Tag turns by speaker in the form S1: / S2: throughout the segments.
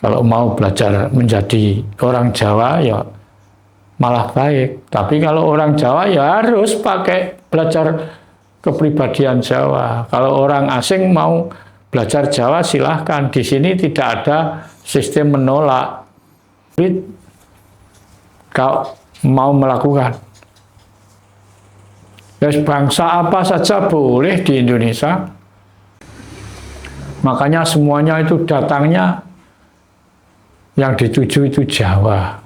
S1: Kalau mau belajar menjadi orang Jawa ya malah baik. Tapi kalau orang Jawa ya harus pakai belajar kepribadian Jawa. Kalau orang asing mau belajar Jawa silahkan. Di sini tidak ada sistem menolak. Kalau mau melakukan. Bangsa apa saja boleh di Indonesia. Makanya semuanya itu datangnya yang dituju itu Jawa.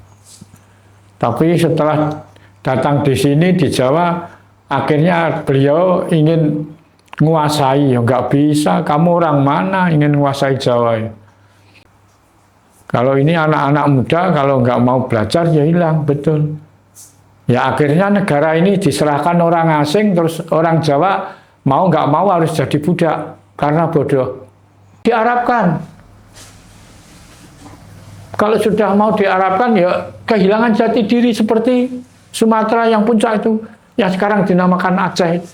S1: Tapi setelah datang di sini di Jawa, akhirnya beliau ingin menguasai. Ya nggak bisa, kamu orang mana ingin menguasai Jawa ya? Kalau ini anak-anak muda, kalau nggak mau belajar ya hilang, betul. Ya akhirnya negara ini diserahkan orang asing, terus orang Jawa mau nggak mau harus jadi budak karena bodoh. Diarabkan. Kalau sudah mau diarabkan ya kehilangan jati diri seperti Sumatera yang puncak itu, yang sekarang dinamakan Aceh.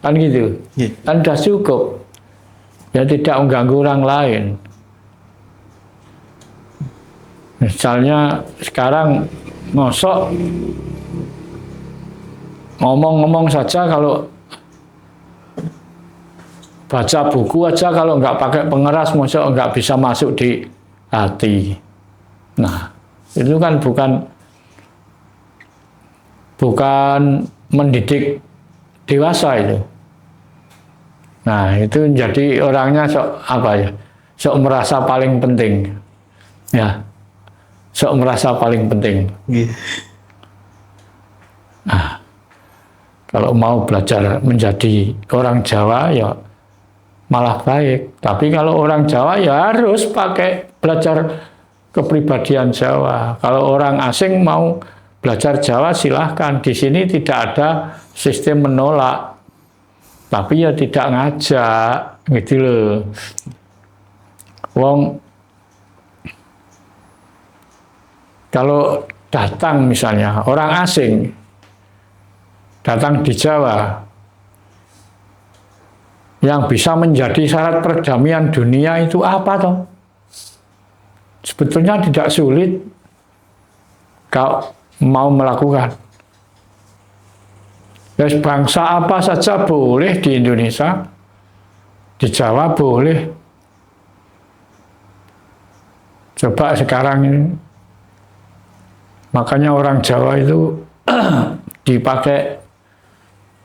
S1: Kan gitu. Kan sudah cukup. Ya tidak mengganggu orang lain. Misalnya sekarang ngosok ngomong-ngomong saja, kalau baca buku aja kalau nggak pakai pengeras mosok nggak bisa masuk di hati. Nah, itu kan bukan mendidik dewasa itu. Nah, itu jadi orangnya sok apa ya? Sok merasa paling penting. Ya. Sok merasa paling penting. Nah, kalau mau belajar menjadi orang Jawa ya malah baik. Tapi kalau orang Jawa ya harus pakai belajar kepribadian Jawa. Kalau orang asing mau belajar Jawa silahkan. Di sini tidak ada sistem menolak. Tapi ya tidak ngajak, gitu loh. Wong kalau datang misalnya orang asing datang di Jawa, yang bisa menjadi syarat perdamaian dunia itu apa toh? Sebetulnya tidak sulit kalau mau melakukan. Bangsa apa saja boleh di Indonesia, di Jawa boleh. Coba sekarang ini, makanya orang Jawa itu dipakai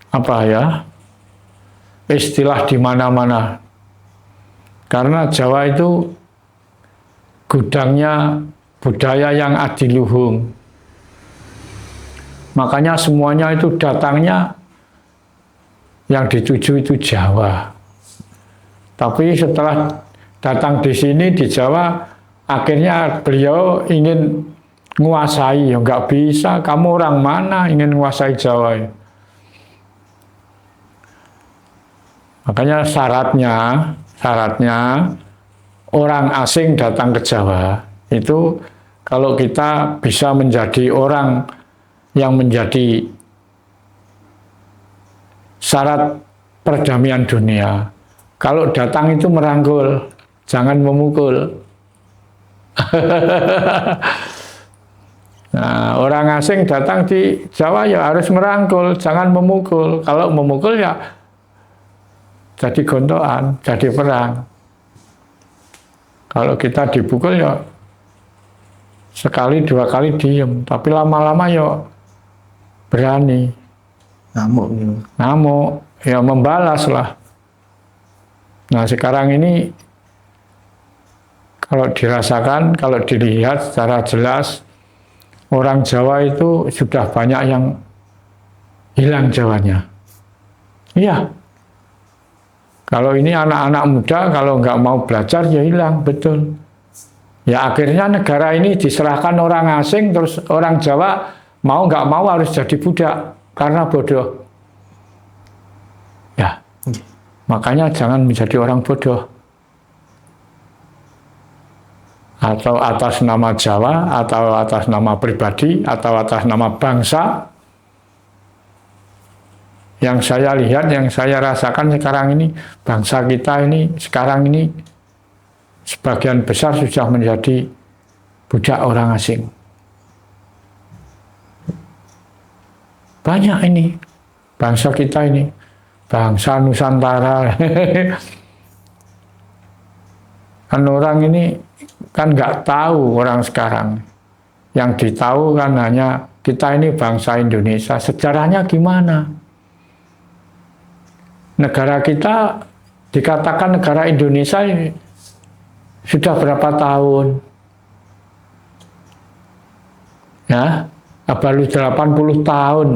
S1: apa ya? Istilah di mana-mana. Karena Jawa itu gudangnya budaya yang adiluhung. Makanya semuanya itu datangnya yang dituju itu Jawa. Tapi setelah datang di sini di Jawa, akhirnya beliau ingin menguasai. Ya nggak bisa, kamu orang mana ingin menguasai Jawa ya? Makanya syaratnya orang asing datang ke Jawa itu kalau kita bisa menjadi orang yang menjadi syarat perdamaian dunia. Kalau datang itu merangkul, jangan memukul. Nah, orang asing datang di Jawa ya harus merangkul, jangan memukul. Kalau memukul ya jadi gontokan, jadi perang. Kalau kita dipukul ya sekali dua kali diem, tapi lama-lama ya berani. Ngamuk, ya membalas lah. Nah sekarang ini kalau dirasakan, kalau dilihat secara jelas, orang Jawa itu sudah banyak yang hilang Jawanya. Iya. Kalau ini anak-anak muda, kalau nggak mau belajar, ya hilang, betul. Ya akhirnya negara ini diserahkan orang asing, terus orang Jawa mau nggak mau harus jadi budak, karena bodoh. Ya, makanya jangan menjadi orang bodoh. Atau atas nama Jawa, atau atas nama pribadi, atau atas nama bangsa, Yang saya lihat, yang saya rasakan sekarang ini, bangsa kita ini sekarang ini sebagian besar sudah menjadi budak orang asing. Banyak ini bangsa kita ini, bangsa Nusantara. Kan orang ini kan nggak tahu orang sekarang. Yang ditahu kan hanya kita ini bangsa Indonesia. Sejarahnya gimana? Negara kita dikatakan negara Indonesia ini sudah berapa tahun? Ya, baru 80 tahun.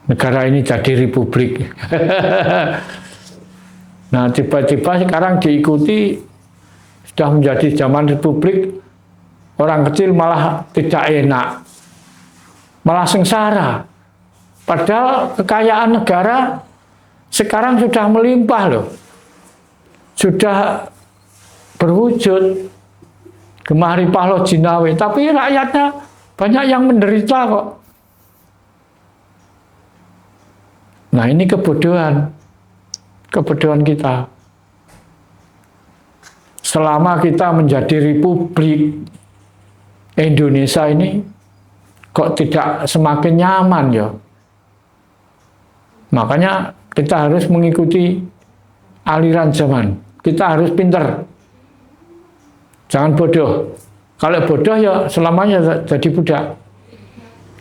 S1: Negara ini jadi republik. Nah, tiba-tiba sekarang diikuti sudah menjadi zaman republik, orang kecil malah tidak enak, malah sengsara. Padahal kekayaan negara sekarang sudah melimpah loh, sudah berwujud gemari pahlo jinawe, tapi rakyatnya banyak yang menderita kok. Nah, ini kebodohan kita. Selama kita menjadi republik Indonesia ini kok tidak semakin nyaman ya. Makanya kita harus mengikuti aliran zaman. Kita harus pinter. Jangan bodoh. Kalau bodoh ya selamanya jadi budak.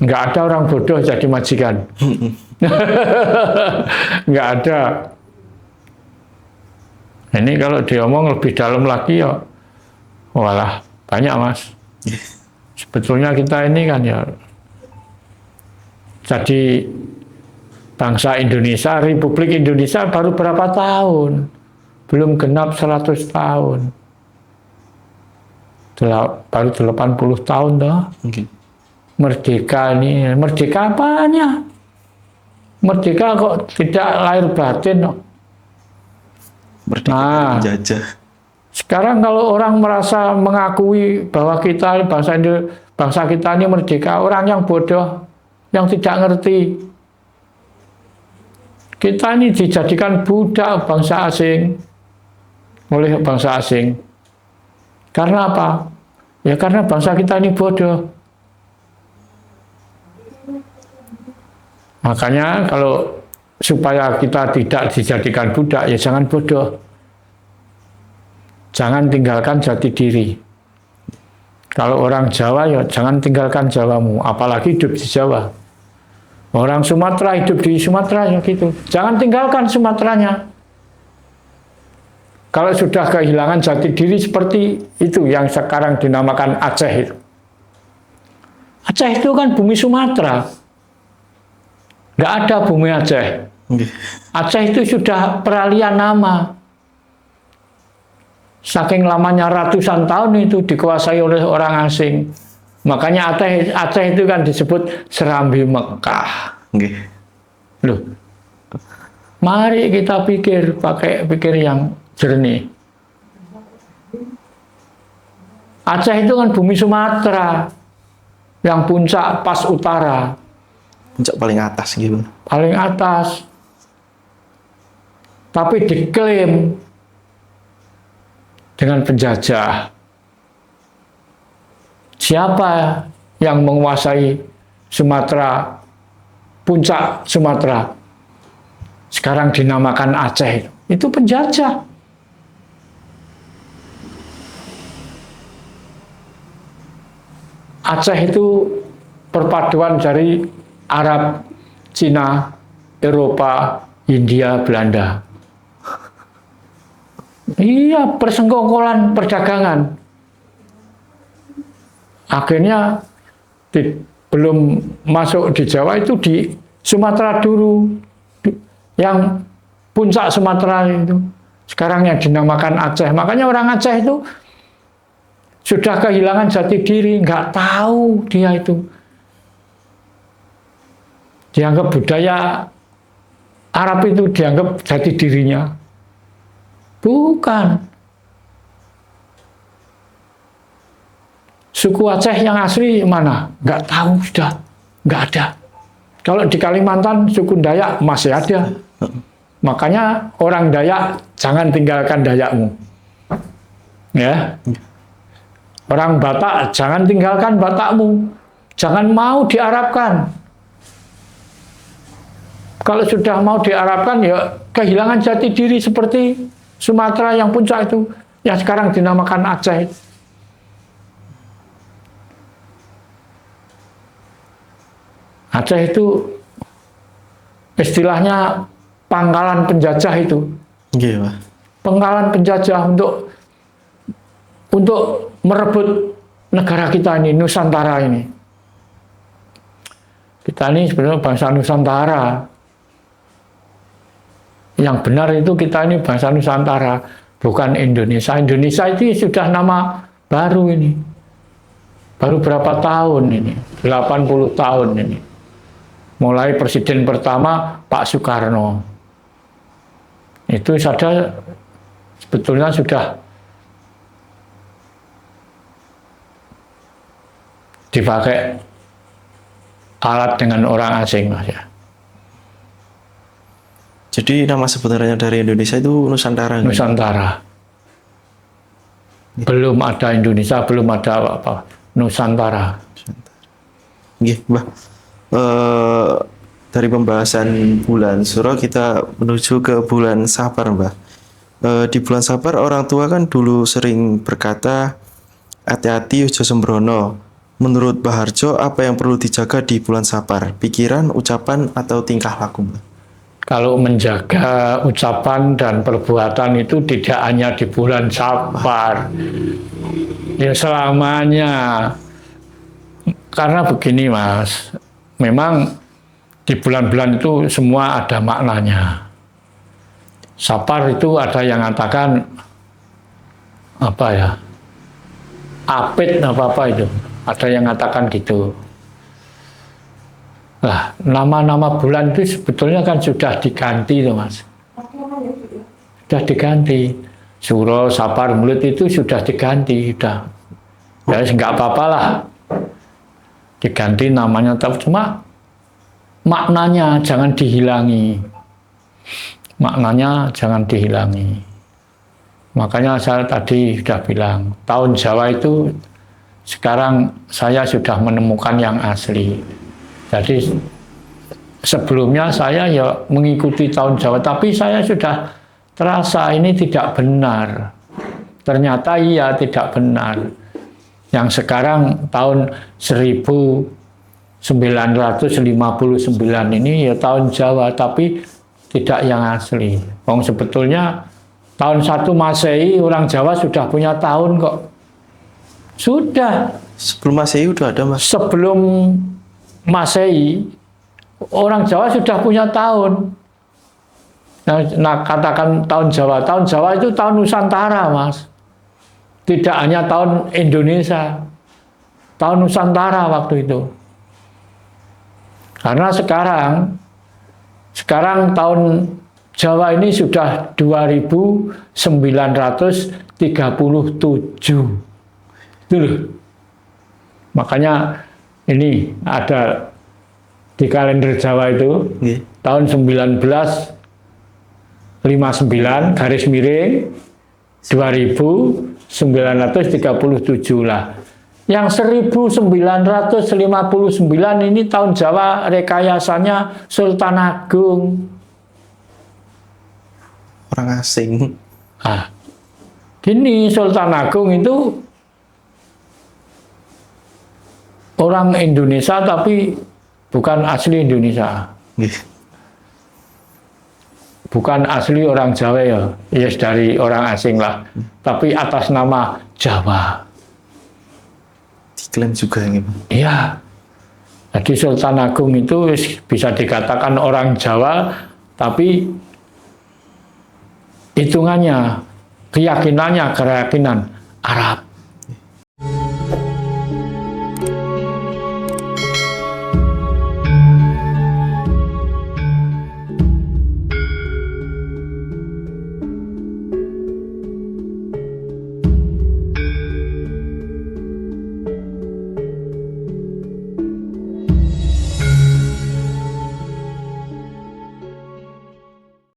S1: Nggak ada orang bodoh jadi majikan. Nggak ada. Ini kalau diomong lebih dalam lagi ya, walah banyak mas. Sebetulnya kita ini kan ya jadi bangsa Indonesia, Republik Indonesia baru berapa tahun? Belum genap 100 tahun. Baru 80 tahun toh. Merdeka ini, merdeka apanya? Merdeka kok tidak lahir batin toh. Nah, jajah. Sekarang kalau orang merasa mengakui bahwa kita bangsa kita ini merdeka, orang yang bodoh, yang tidak ngerti. Kita ini dijadikan budak bangsa asing oleh bangsa asing. Karena apa? Ya karena bangsa kita ini bodoh. Makanya kalau supaya kita tidak dijadikan budak, ya jangan bodoh. Jangan tinggalkan jati diri. Kalau orang Jawa, ya jangan tinggalkan Jawamu, apalagi hidup di Jawa. Orang Sumatera hidup di Sumatera, ya gitu. Jangan tinggalkan Sumateranya. Kalau sudah kehilangan jati diri seperti itu, yang sekarang dinamakan Aceh itu. Aceh itu kan bumi Sumatera. Nggak ada bumi Aceh. Aceh itu sudah peralihan nama. Saking lamanya ratusan tahun itu dikuasai oleh orang asing. Makanya Aceh itu kan disebut Serambi Mekah. Loh, mari kita pakai pikir yang jernih. Aceh itu kan bumi Sumatera, yang puncak pas utara.
S2: Puncak paling atas gitu.
S1: Paling atas. Tapi diklaim dengan penjajah. Siapa yang menguasai Sumatera, puncak Sumatera? Sekarang dinamakan Aceh. Itu penjajah. Aceh itu perpaduan dari Arab, Cina, Eropa, India, Belanda. Iya, persenggokolan perdagangan. Akhirnya belum masuk di Jawa, itu di Sumatera dulu. Yang puncak Sumatera itu. Sekarang yang dinamakan Aceh. Makanya orang Aceh itu sudah kehilangan jati diri. Nggak tahu dia itu. Dianggap budaya Arab itu dianggap jati dirinya. Bukan. Suku Aceh yang asli mana? Nggak tahu sudah. Nggak ada. Kalau di Kalimantan suku Dayak masih ada. Makanya orang Dayak jangan tinggalkan Dayakmu. Ya. Orang Batak jangan tinggalkan Batakmu. Jangan mau diarabkan. Kalau sudah mau diarabkan ya kehilangan jati diri seperti Sumatera yang puncak itu, yang sekarang dinamakan Aceh. Aceh itu istilahnya pangkalan penjajah itu.
S2: Iya, Pak.
S1: Pangkalan penjajah untuk merebut negara kita ini, Nusantara ini. Kita ini sebenarnya bangsa Nusantara. Yang benar itu kita ini bangsa Nusantara, bukan Indonesia. Indonesia itu sudah nama baru ini. Baru berapa tahun ini? 80 tahun ini. Mulai presiden pertama Pak Soekarno. Itu saja sebetulnya sudah dipakai alat dengan orang asing, Mas ya.
S2: Jadi nama sebenarnya dari Indonesia itu Nusantara.
S1: Nusantara. Belum ada Indonesia, belum ada apa Nusantara.
S2: Nggih, Mbah. Dari pembahasan bulan Suro kita menuju ke bulan Safar, Mbah. Di bulan Safar orang tua kan dulu sering berkata hati-hati ojo sembrono. Menurut Mbah Harjo, apa yang perlu dijaga di bulan Safar? Pikiran, ucapan, atau tingkah laku, Mbah?
S1: Kalau menjaga ucapan dan perbuatan itu tidak hanya di bulan Safar, ya selamanya. Karena begini, Mas, memang di bulan-bulan itu semua ada maknanya. Safar itu ada yang mengatakan apa ya, apit apa itu, ada yang mengatakan gitu. Nah, nama-nama bulan itu sebetulnya kan sudah diganti tuh, Mas. Sudah diganti. Suro, Safar, Mulut itu sudah diganti, sudah. Ya nggak apa-apa lah. Diganti namanya, tapi cuma maknanya jangan dihilangi. Maknanya jangan dihilangi. Makanya saya tadi sudah bilang, tahun Jawa itu sekarang saya sudah menemukan yang asli. Jadi sebelumnya saya ya mengikuti tahun Jawa, tapi saya sudah terasa ini tidak benar. Ternyata iya tidak benar. Yang sekarang tahun 1959 ini ya tahun Jawa, tapi tidak yang asli. Sebetulnya tahun 1 Masehi orang Jawa sudah punya tahun kok. Sudah.
S2: Sebelum Masehi udah ada, Mas?
S1: Sebelum Masehi orang Jawa sudah punya tahun. Nah, katakan tahun Jawa. Tahun Jawa itu tahun Nusantara, Mas. Tidak hanya tahun Indonesia. Tahun Nusantara waktu itu. Karena sekarang tahun Jawa ini sudah 2937. Itu loh. Makanya ini ada di kalender Jawa itu tahun 1959 garis miring 2937 lah. Yang 1959 ini tahun Jawa rekayasanya Sultan Agung.
S2: Orang asing.
S1: Ah, gini, Sultan Agung itu orang Indonesia tapi bukan asli Indonesia. Bukan asli orang Jawa ya, yes, dari orang asing lah. Tapi atas nama Jawa.
S2: Diklaim juga ini, Pak.
S1: Iya. Jadi Sultan Agung itu bisa dikatakan orang Jawa, tapi hitungannya, keyakinan Arab.